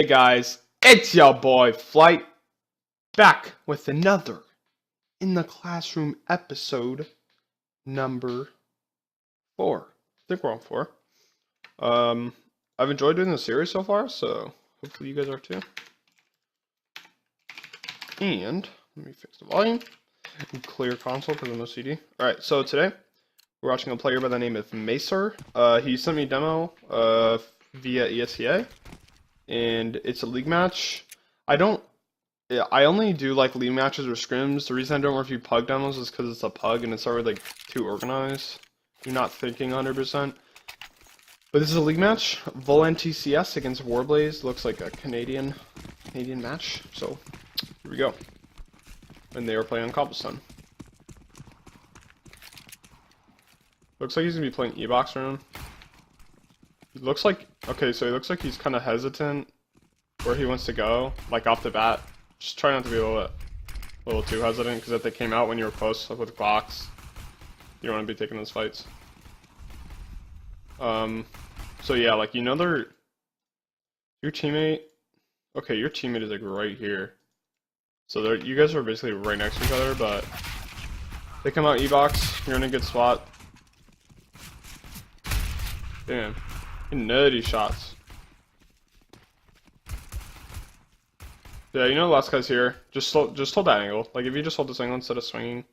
Hey guys, it's your boy Flight, back with another In the Classroom episode number 4. I think we're on 4. I've enjoyed doing this series so far, so hopefully you guys are too. And let me fix the volume and clear console because I'm OCD. Alright, so today we're watching a player by the name of Masor. He sent me a demo via ESEA, and it's a league match. I only do like league matches or scrims. The reason I don't review pug demos is because it's a pug and it's already like too organized. You're not thinking 100%. But this is a league match. Volan TCS against Warblaze. Looks like a Canadian match. So here we go. And they are playing on Cobblestone. Looks like he's gonna be playing E-Box room. He looks like he looks like he's kind of hesitant where he wants to go, like off the bat. Just try not to be a little too hesitant, because if they came out when you were close like with Glocks, you don't want to be taking those fights. So yeah, like your teammate. Okay, your teammate is like right here. So you guys are basically right next to each other, but they come out E-Box. You're in a good spot. Damn, nutty shots. Yeah, you know the last guy's here. Just hold that angle. Like if you just hold this angle instead of swinging,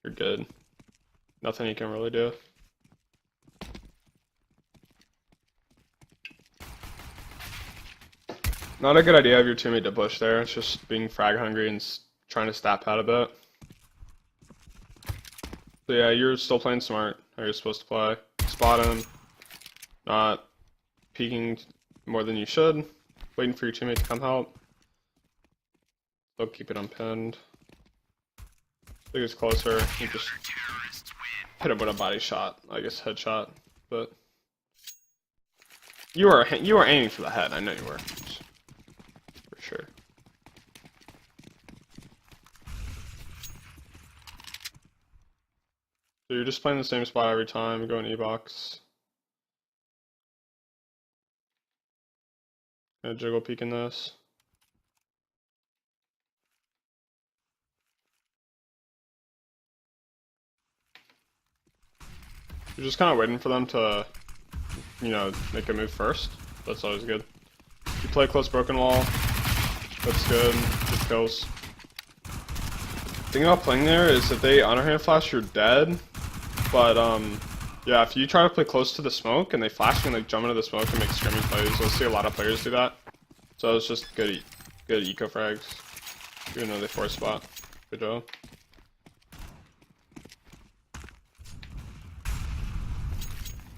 you're good. Nothing you can really do. Not a good idea of your teammate to push there. It's just being frag hungry and trying to stat pad a bit. So yeah, you're still playing smart. How you're supposed to play. Spot him. Not peeking more than you should. Waiting for your teammate to come help. Still keep it unpinned. I think it's closer. You just hit him with a body shot. I guess headshot. But you were aiming for the head. I know you were. For sure. So you're just playing the same spot every time, going E-Box. Gonna jiggle peeking this. You're just kind of waiting for them to, make a move first. That's always good. You play close broken wall. That's good. Good kills. The thing about playing there is if they underhand flash, you're dead. But yeah, if you try to play close to the smoke and they flash and like jump into the smoke and make screaming plays, you'll see a lot of players do that. So it's just good eco frags, even though they force spot. Good job.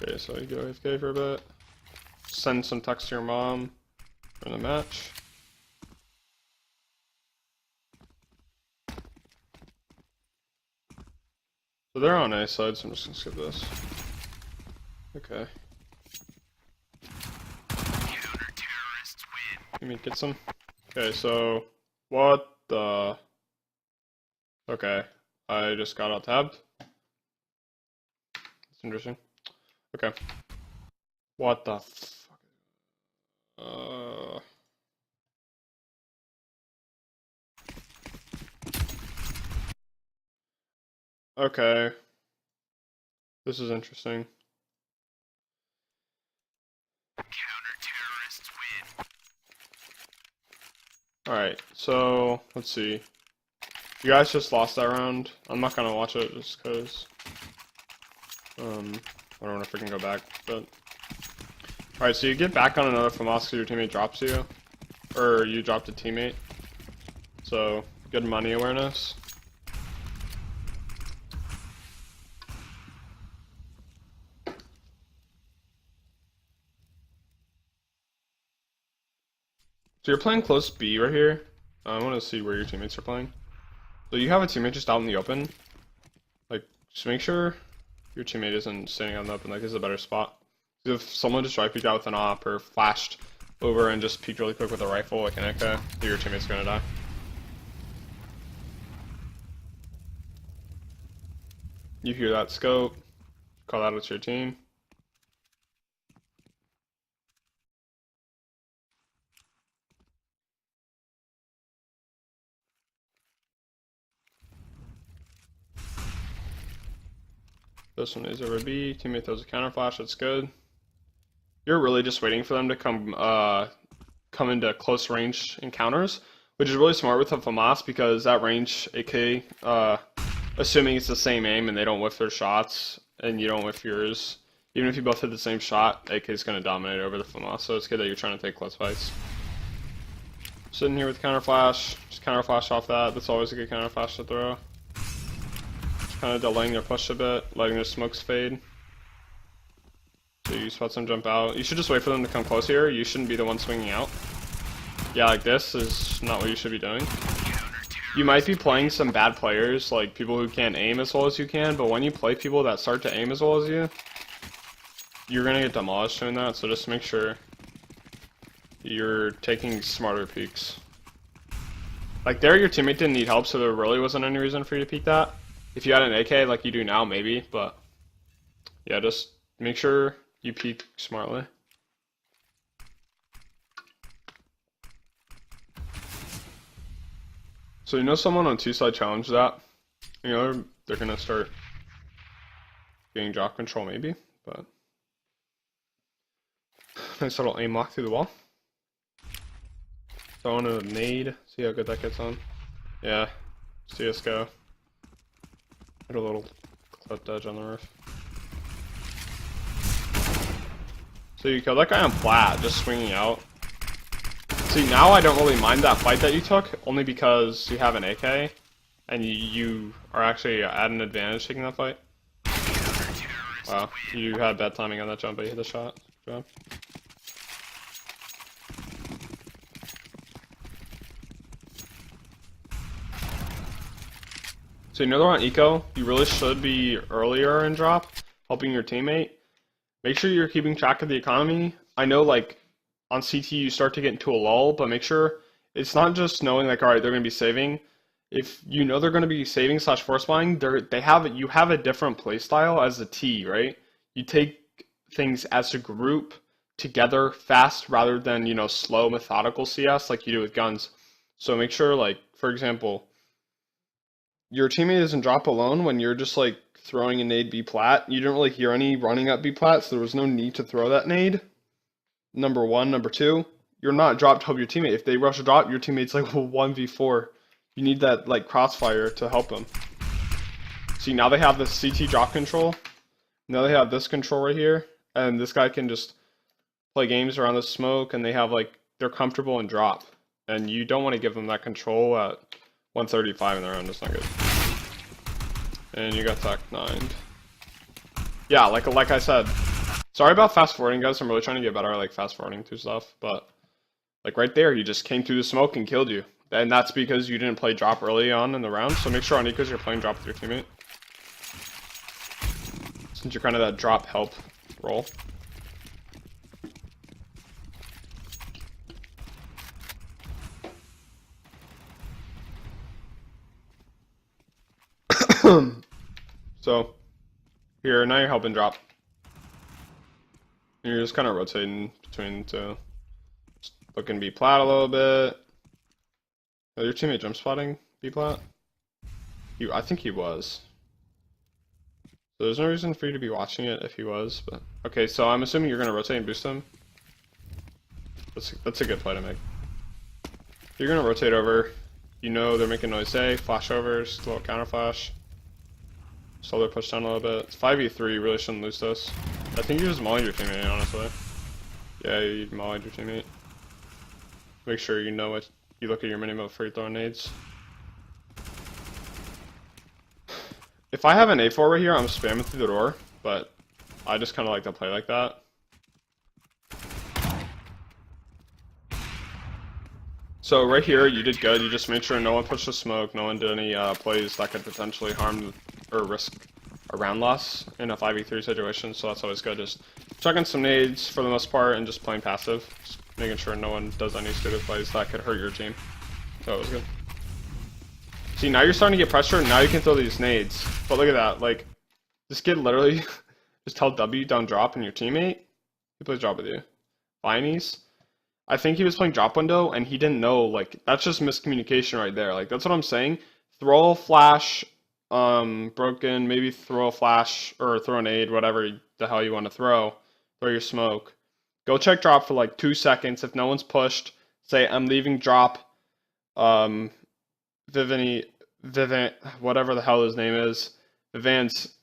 Okay, so you go AFK for a bit. Send some text to your mom in the match. So they're on A side, so I'm just gonna skip this. Okay. Let me get some. Okay, so what the? Okay, I just got out tabbed. That's interesting. Okay. What the fuck? Okay. This is interesting. Alright, so let's see. You guys just lost that round. I'm not gonna watch it just because I don't want to freaking go back, but alright, so you get back on another FAMAS because your teammate drops you, or you dropped a teammate, so good money awareness. So you're playing close B right here. I want to see where your teammates are playing. So you have a teammate just out in the open. Like, just make sure your teammate isn't standing out in the open. Like, this is a better spot. If someone just right peeked out with an op or flashed over and just peeked really quick with a rifle, like an Echo, your teammate's gonna die. You hear that scope, call out it's your team. Throw some nades over B. Teammate throws a counter flash. That's good. You're really just waiting for them to come into close range encounters, which is really smart with a FAMAS because that range AK, assuming it's the same aim and they don't whiff their shots and you don't whiff yours, even if you both hit the same shot, AK is going to dominate over the FAMAS. So it's good that you're trying to take close fights. Sitting here with counter flash, just counter flash off that. That's always a good counter flash to throw. Kind of delaying their push a bit, letting their smokes fade. So you spot them jump out. You should just wait for them to come close here. You shouldn't be the one swinging out. Yeah, like this is not what you should be doing. You might be playing some bad players, like people who can't aim as well as you can, but when you play people that start to aim as well as you, you're gonna get demolished doing that, so just make sure you're taking smarter peeks. Like there, your teammate didn't need help, so there really wasn't any reason for you to peek that. If you had an AK like you do now, maybe, but yeah, just make sure you peek smartly. So you know someone on 2-side challenged that. You know they're gonna start getting drop control maybe, but nice little aim lock through the wall. So I want to nade, see how good that gets on. Yeah, CSGO. Hit a little clipped edge on the roof. So you killed that guy on flat, just swinging out. See, now I don't really mind that fight that you took, only because you have an AK, and you are actually at an advantage taking that fight. Wow, you had bad timing on that jump, but you hit the shot. Good job. So you know they're on eco, you really should be earlier in drop, helping your teammate. Make sure you're keeping track of the economy. I know like on CT you start to get into a lull, but make sure it's not just knowing like, alright, they're going to be saving. If you know they're going to be saving / force buying, you have a different playstyle as a T, right? You take things as a group together fast rather than, you know, slow methodical CS like you do with guns. So make sure like, for example, your teammate doesn't drop alone when you're just like throwing a nade B plat. You didn't really hear any running up B plat, so there was no need to throw that nade. Number one. Number two, you're not dropped to help your teammate. If they rush a drop, your teammate's like 1v4. You need that like crossfire to help them. See, now they have the CT drop control. Now they have this control right here, and this guy can just play games around the smoke, and they have like, they're comfortable in drop. And you don't want to give them that control at 135 in the round, that's not good. And you got tech 9'd. Yeah, like I said, sorry about fast forwarding, guys. I'm really trying to get better at like fast forwarding through stuff, but like right there, you just came through the smoke and killed you. And that's because you didn't play drop early on in the round, so make sure on ecos you're playing drop with your teammate. Since you're kind of that drop help role. So, here, now you're helping drop. You're just kind of rotating between two. Just looking B plat a little bit. Oh, your teammate jump spotting B plat? I think he was. So there's no reason for you to be watching it if he was, but okay, so I'm assuming you're gonna rotate and boost him. That's a good play to make. You're gonna rotate over. You know they're making noise A, flash over, just a little counter flash. Slow their push down a little bit. It's 5v3, you really shouldn't lose this. I think you just mollied your teammate, honestly. Yeah, you mollied your teammate. Make sure you know what you look at your minimap before you throwing nades. If I have an A4 right here, I'm spamming through the door, but I just kind of like to play like that. So right here, you did good. You just made sure no one pushed the smoke, no one did any plays that could potentially harm or risk a round loss in a 5v3 situation, so that's always good. Just chucking some nades for the most part and just playing passive. Just making sure no one does any stupid plays that could hurt your team. So it was good. See, now you're starting to get pressure, and now you can throw these nades. But look at that, like, this kid literally just tell W down drop and your teammate, he plays drop with you. Viney's, I think he was playing drop window, and he didn't know, like, that's just miscommunication right there. Like, that's what I'm saying. Throw a flash broken, maybe throw a flash or throw an aid, whatever the hell you want to throw your smoke. Go check drop for like 2 seconds. If no one's pushed, say I'm leaving drop. Vivian, whatever the hell his name is, Vivian's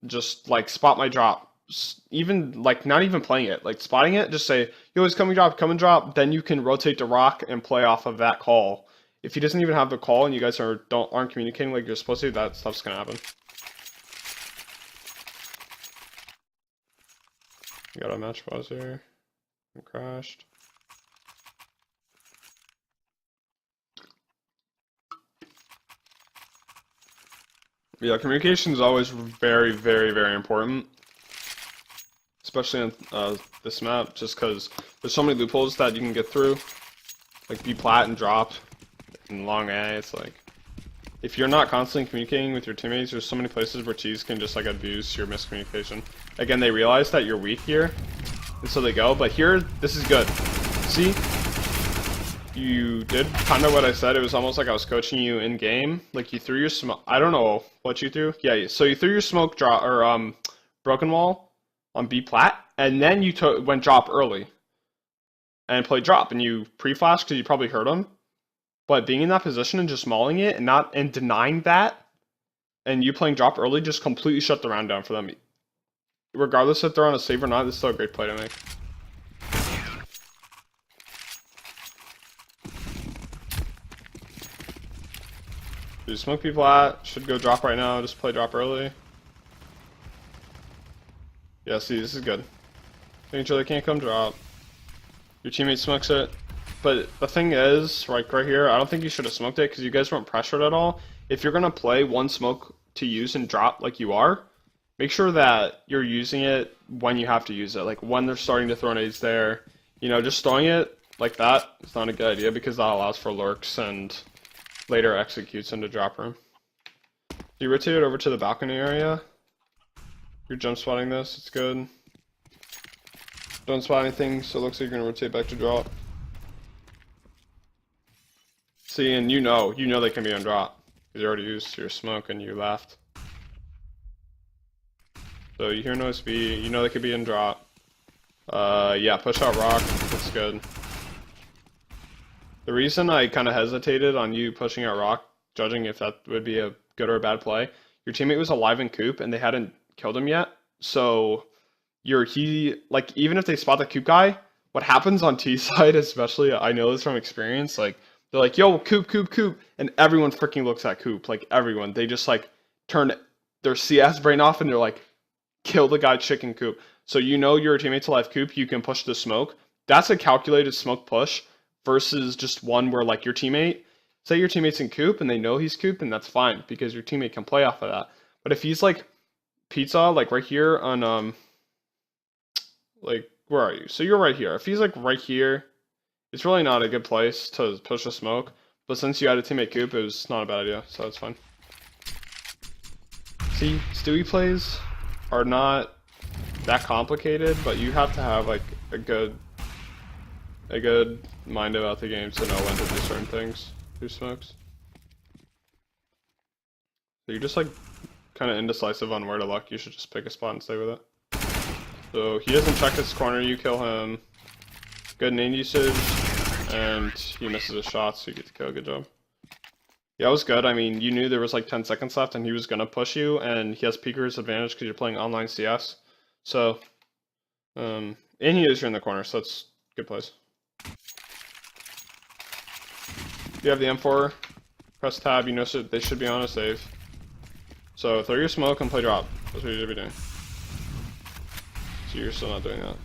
just like spot my drop. Even like not even playing it, like spotting it, just say, yo, it's coming drop, come and drop. Then you can rotate to rock and play off of that call. If he doesn't even have the call and you guys aren't communicating like you're supposed to, that stuff's gonna happen. We got a match pause here. It crashed. Yeah, communication is always very, very, very important. Especially on this map, just because there's so many loopholes that you can get through. Like B plat and drop and long A, it's like if you're not constantly communicating with your teammates, there's so many places where teams can just like abuse your miscommunication. Again, they realize that you're weak here, and so they go, but here, this is good. See? You did kind of what I said. It was almost like I was coaching you in game. Like you threw your smoke. I don't know what you threw. Yeah, so you threw your smoke drop or broken wall on B plat, and then you went drop early and played drop, and you pre-flashed because you probably heard him. But being in that position and just mauling it and denying that, and you playing drop early just completely shut the round down for them. Regardless if they're on a save or not, this is still a great play to make. Dude, smoke people at, should go drop right now, just play drop early. Yeah, see, this is good. Making sure they can't come drop. Your teammate smokes it. But the thing is, right here, I don't think you should have smoked it because you guys weren't pressured at all. If you're going to play one smoke to use and drop like you are, make sure that you're using it when you have to use it. Like when they're starting to throw nades there. You know, just throwing it like that is not a good idea because that allows for lurks and later executes into drop room. You rotate it over to the balcony area. You're jump spotting this, it's good. Don't spot anything, so it looks like you're going to rotate back to drop. See, and you know they can be on drop. You already used your smoke and you left. So you hear noise B, you know they could be in drop. Yeah, push out rock, that's good. The reason I kind of hesitated on you pushing out rock, judging if that would be a good or a bad play, your teammate was alive in coop and they hadn't killed him yet. So even if they spot the coop guy, what happens on T side, especially, I know this from experience, like they're like, yo, coop, coop, coop, and everyone freaking looks at coop, like everyone. They just like turn their CS brain off and they're like, kill the guy chicken coop. So you know your teammate's alive coop, you can push the smoke. That's a calculated smoke push versus just one where like say your teammate's in coop and they know he's coop, and that's fine because your teammate can play off of that. But if he's like pizza, like right here on like where are you? So you're right here. If he's like right here, it's really not a good place to push a smoke. But since you had a teammate coop, it was not a bad idea, so it's fine. See, Stewie plays are not that complicated, but you have to have like a good mind about the game to know when to do certain things through smokes. So you're just like kind of indecisive on where to look. You should just pick a spot and stay with it. So he doesn't check his corner, you kill him. Good nade usage, and he misses a shot, so you get the kill. Good job. Yeah, it was good. I mean, you knew there was like 10 seconds left and he was going to push you, and he has peeker's advantage because you're playing online CS. So, and he is here in the corner, so that's good plays. You have the M4, press tab, you know they should be on a save. So throw your smoke and play drop. That's what you should be doing. So you're still not doing that.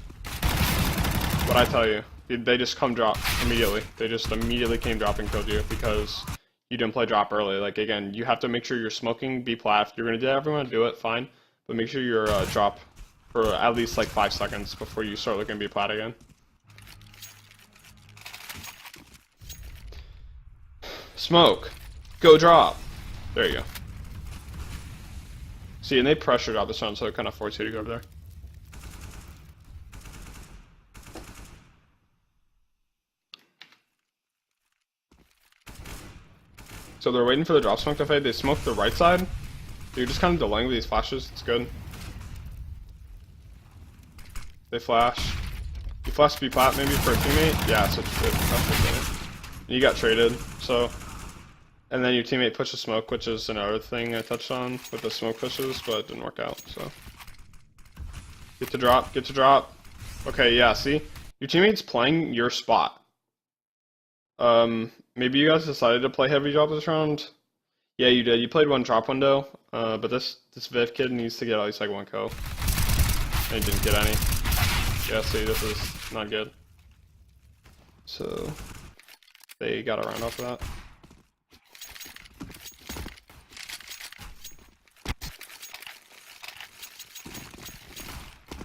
What I tell you, they just come drop immediately. They just immediately came drop and killed you because you didn't play drop early. Like again, you have to make sure you're smoking B plat. If you're gonna do everyone do it, fine. But make sure you're drop for at least like 5 seconds before you start looking B plat again. Smoke. Go drop. There you go. See, and they pressure drop this round, so it kind of forced you to go over there. So they're waiting for the drop smoke to fade. They smoke the right side. So you're just kind of delaying with these flashes. It's good. They flash. You flash B plat maybe for a teammate. Yeah, so it's good. That's good. You got traded. So, and then your teammate pushes smoke, which is another thing I touched on with the smoke pushes, but it didn't work out. So, get to drop. Get to drop. Okay, yeah. See, your teammate's playing your spot. Maybe you guys decided to play heavy drop this round. Yeah, you did. You played one drop window, but this Viv kid needs to get at least like 1 kill. And he didn't get any. Yeah, see, this is not good. So, they got a round off of that.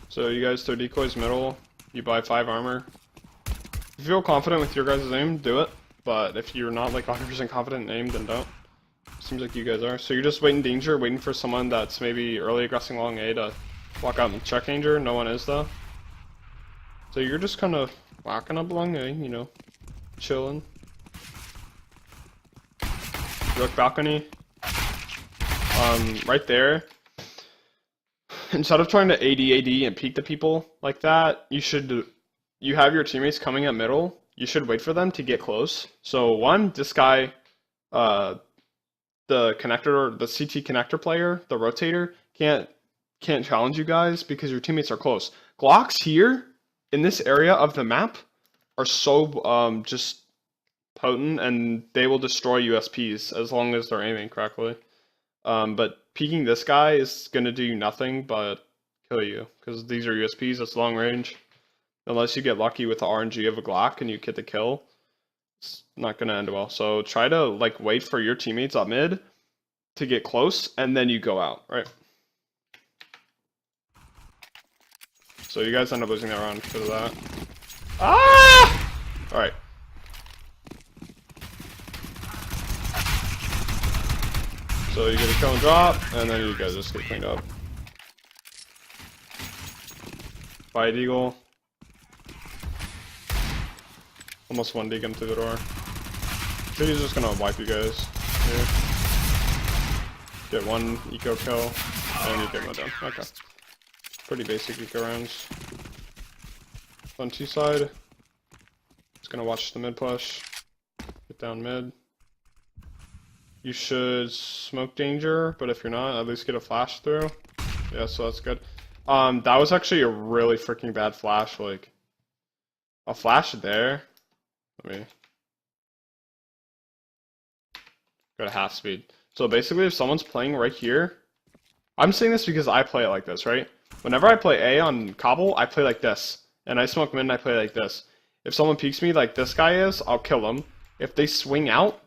So you guys throw decoys middle, you buy 5 armor. If you feel confident with your guys' aim, do it. But if you're not like 100% confident in aim, then don't. Seems like you guys are. So you're just waiting danger, waiting for someone that's maybe early aggressing long A to walk out and check danger. No one is though. So you're just kind of walking up long A, you know, chilling. Look balcony. Right there. Instead of trying to AD and peek the people like that, you have your teammates coming at middle. You should wait for them to get close. So one, this guy, the connector, the CT connector player, the rotator, can't challenge you guys because your teammates are close. Glocks here in this area of the map are so just potent, and they will destroy USPs as long as they're aiming correctly. But peeking this guy is gonna do nothing but kill you because these are USPs. That's long range. Unless you get lucky with the RNG of a Glock and you get the kill, it's not gonna end well. So try to like wait for your teammates up mid to get close, and then you go out, right? So you guys end up losing that round because of that. Ah! All right. So you get a kill and drop, and then you guys just get cleaned up. Fight Eagle. Almost one dig him through the door. So he's just gonna wipe you guys here. Get one eco kill, and you get one down. Okay. Pretty basic eco rounds. On T side. Just gonna watch the mid push. Get down mid. You should smoke danger, but if you're not, at least get a flash through. Yeah, so that's good. That was actually a really freaking bad flash. Like, a flash there. Let me go to half speed. So basically, if someone's playing right here, I'm saying this because I play it like this, right? Whenever I play A on Cobble, I play like this. And I smoke mid and I play like this. If someone peeks me like this guy is, I'll kill them. If they swing out,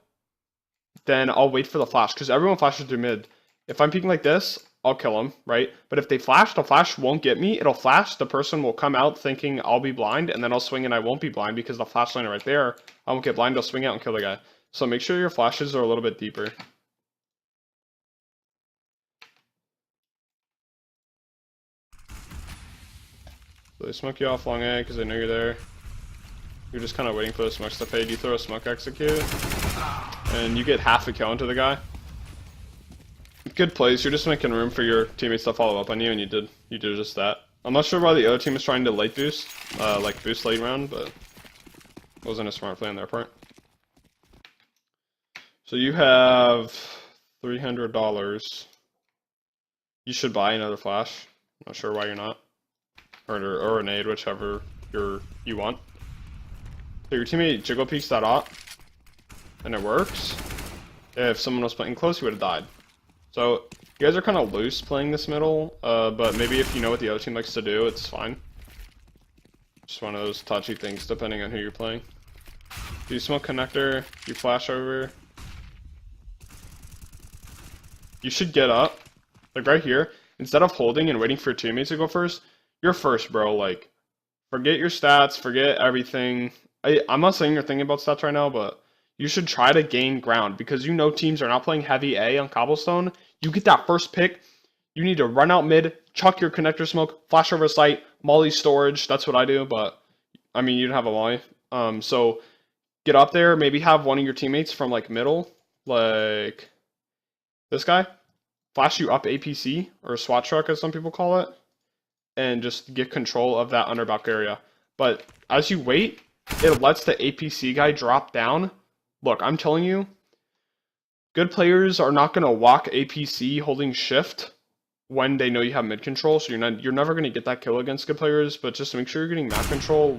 then I'll wait for the flash, because everyone flashes through mid. If I'm peeking like this, I'll kill them, right? But if they flash, the flash won't get me. It'll flash, the person will come out thinking I'll be blind, and then I'll swing and I won't be blind because the flash line right there, I won't get blind, I'll swing out and kill the guy. So make sure your flashes are a little bit deeper. So they smoke you off long A because they know you're there. You're just kind of waiting for the smokes to fade. You throw a smoke execute, and you get half a kill into the guy. Good plays. You're just making room for your teammates to follow up on you, and you did just that. I'm not sure why the other team is trying to late boost, like boost late round, but it wasn't a smart play on their part. So you have $300. You should buy another flash. I'm not sure why you're not, or a nade, whichever you want. So your teammate jiggle peeks that op, and it works. If someone was playing close, you would have died. So you guys are kind of loose playing this middle, but maybe if you know what the other team likes to do, it's fine. Just one of those touchy things depending on who you're playing. You smoke connector, you flash over. You should get up, like right here. Instead of holding and waiting for your teammates to go first, you're first, bro. Like, forget your stats, forget everything. I'm not saying you're thinking about stats right now, but you should try to gain ground because you know teams are not playing heavy A on Cobblestone. You get that first pick, you need to run out mid, chuck your connector smoke, flash over site, molly storage. That's what I do, but I mean, you don't have a molly. So get up there, maybe have one of your teammates from like middle like this guy, flash you up APC or SWAT truck as some people call it, and just get control of that underback area. But as you wait, it lets the APC guy drop down. Look, I'm telling you, good players are not going to walk APC holding shift when they know you have mid control, so you're never going to get that kill against good players, but just make sure you're getting map control,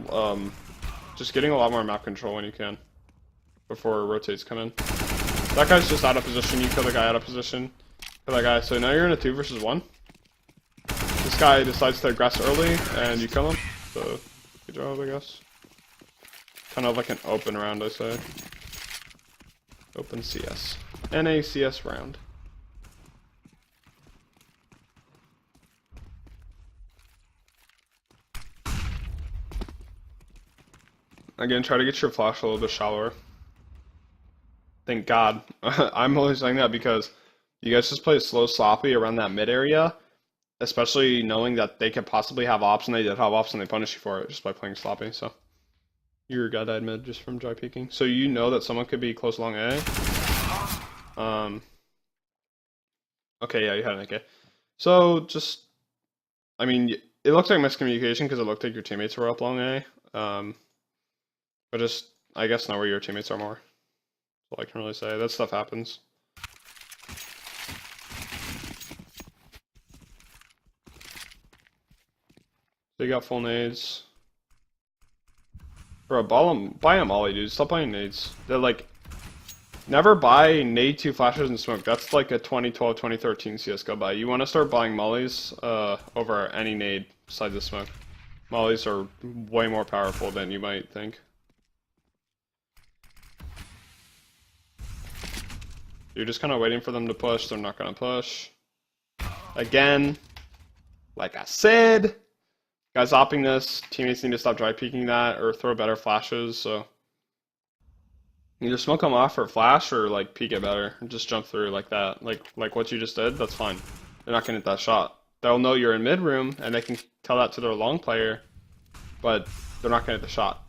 just getting a lot more map control when you can, before rotates come in. That guy's just out of position, you kill the guy out of position, kill that guy, so now you're in a 2 versus 1. This guy decides to aggress early, and you kill him, so good job, I guess. Kind of like an open round, I say. Open CS. NACS round. Again, try to get your flash a little bit shallower. Thank God. I'm only saying that because you guys just play slow sloppy around that mid area, especially knowing that they could possibly have ops, and they did have ops, and they punish you for it just by playing sloppy, so. Your guy died mid just from dry peeking. So you know that someone could be close along A. Okay, yeah, you had an AK. So just, I mean, it looked like miscommunication because it looked like your teammates were up long A. But just, I guess, know where your teammates are more. That's all I can really say. That stuff happens. So you got full nades. Bro, buy a molly, dude. Stop buying nades. They're like, never buy nade 2 flashes and smoke. That's like a 2012, 2013 CSGO buy. You want to start buying mollies over any nade besides the smoke. Mollies are way more powerful than you might think. You're just kind of waiting for them to push. They're not going to push. Again, like I said, guys opping this. Teammates need to stop dry peeking that or throw better flashes. So either smoke them off or flash or like peek it better and just jump through like that. Like what you just did. That's fine. They're not going to hit that shot. They'll know you're in mid room and they can tell that to their long player, but they're not going to hit the shot.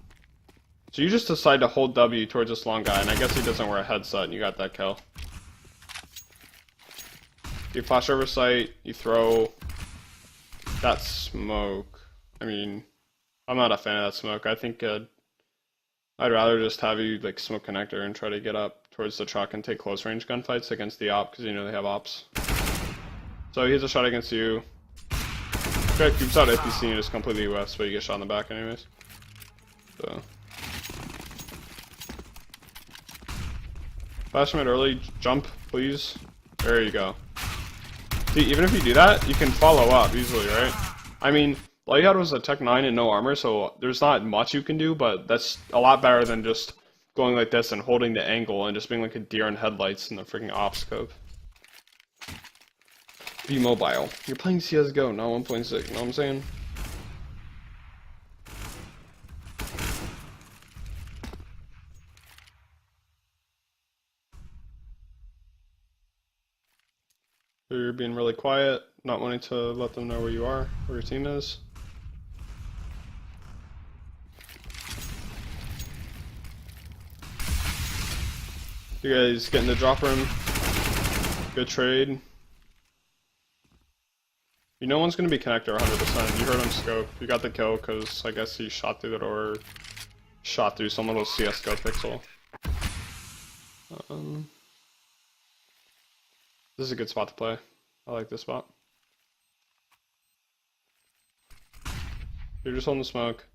So you just decide to hold W towards this long guy, and I guess he doesn't wear a headset and you got that kill. You flash over sight, you throw that smoke. I mean, I'm not a fan of that smoke. I think I'd rather just have you like smoke connector and try to get up towards the truck and take close range gunfights against the op because you know they have ops. So he has a shot against you. Okay, keeps out APC and just completely US, but you get shot in the back anyways. So flash him it early, jump, please. There you go. See, even if you do that, you can follow up easily, right? I mean, all you had was a Tech 9 and no armor, so there's not much you can do, but that's a lot better than just going like this and holding the angle and just being like a deer in headlights in the freaking op scope. Be mobile. You're playing CSGO, not 1.6, you know what I'm saying? You're being really quiet, not wanting to let them know where you are, where your team is. You guys get in the drop room. Good trade. You know one's going to be connector 100%. You heard him scope. You got the kill because I guess he shot through the door, shot through some little CSGO pixel. This is a good spot to play. I like this spot. You're just holding the smoke.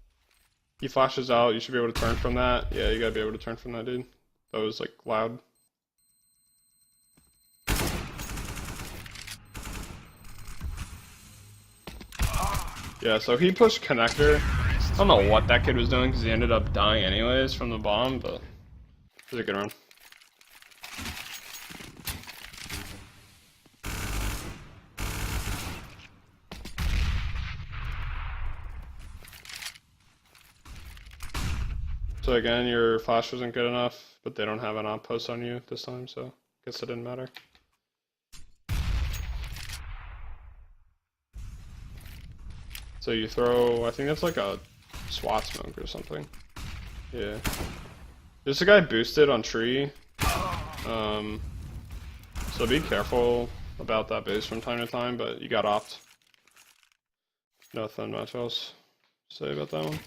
He flashes out. You should be able to turn from that. Yeah, you gotta be able to turn from that, dude. That was like loud. Yeah, so he pushed connector. I don't know what that kid was doing because he ended up dying anyways from the bomb, but it was a good run. So again, your flash wasn't good enough, but they don't have an op post on you this time, so I guess it didn't matter. So you throw, I think that's like a SWAT smoke or something. Yeah. There's a guy boosted on tree. So be careful about that base from time to time, but you got opt. Nothing much else to say about that one.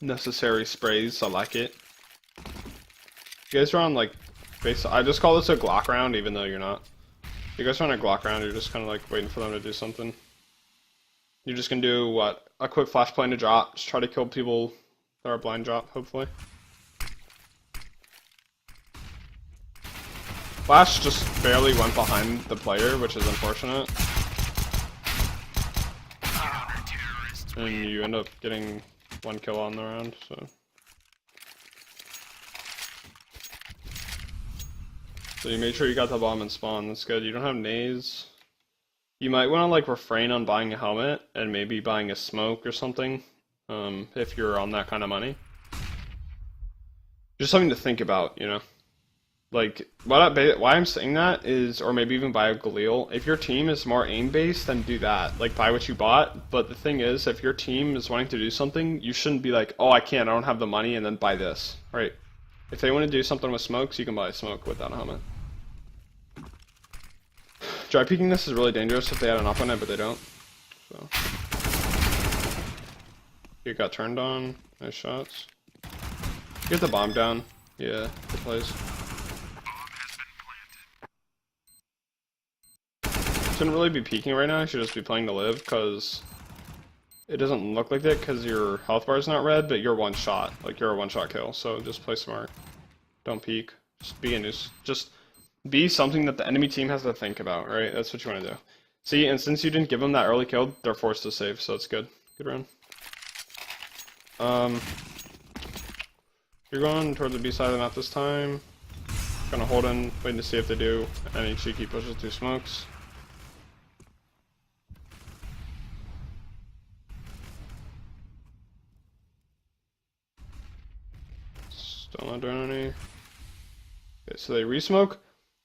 Necessary sprays, I like it. You guys are on like base. I just call this a Glock round, even though you're not. You guys are on a Glock round, you're just kind of like waiting for them to do something. You're just gonna do what? A quick flash play to drop. Just try to kill people that are blind drop, hopefully. Flash just barely went behind the player, which is unfortunate. And you end up getting 1 kill on the round, so. So you made sure you got the bomb and spawn, that's good. You don't have nades. You might want to like refrain on buying a helmet and maybe buying a smoke or something, if you're on that kind of money. Just something to think about, you know. Like, why I'm saying that is, or maybe even buy a Galil. If your team is more aim-based, then do that. Like, buy what you bought. But the thing is, if your team is wanting to do something, you shouldn't be like, oh, I don't have the money, and then buy this, right? If they want to do something with smokes, you can buy a smoke without a helmet. Dry peeking this is really dangerous if they had an up on it, but they don't. So. You got turned on. Nice shots. Get the bomb down. Yeah, good plays. Shouldn't really be peeking right now. You should just be playing to live, because it doesn't look like that because your health bar is not red, but you're one shot. Like, you're a one-shot kill, so just play smart. Don't peek. Just be be something that the enemy team has to think about, right? That's what you want to do. See, and since you didn't give them that early kill, they're forced to save, so it's good. Good run. You're going towards the B side of the map this time. Kind of holding, waiting to see if they do any cheeky pushes through smokes. Still not doing any. Okay, so they re-smoke.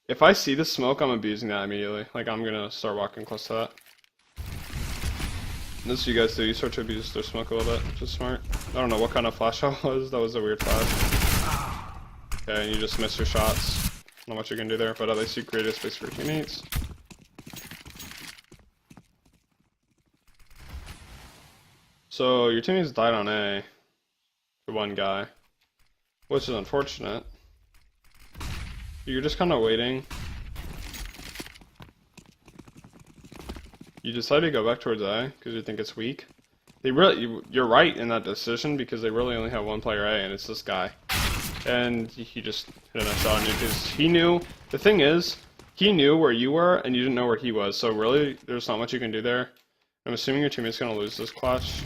If I see the smoke, I'm abusing that immediately. Like, I'm gonna start walking close to that. And this you guys do, you start to abuse their smoke a little bit, which is smart. I don't know what kind of flash that was. That was a weird flash. Okay, and you just miss your shots. Not much you can do there, but at least you created space for your teammates. So, your teammates died on A for one guy, which is unfortunate. You're just kind of waiting. You decide to go back towards A because you think it's weak. You're right in that decision because they really only have one player A, and it's this guy. And he just hit a nice shot on you because he knew. The thing is, he knew where you were, and you didn't know where he was. So really, there's not much you can do there. I'm assuming your teammate's gonna lose this clutch.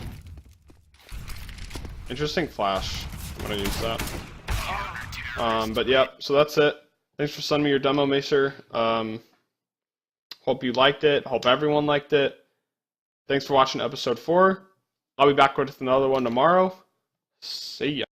Interesting flash. I'm gonna use that. But yeah, so that's it. Thanks for sending me your demo, Masor. Hope you liked it. Hope everyone liked it. Thanks for watching episode 4. I'll be back with another one tomorrow. See ya.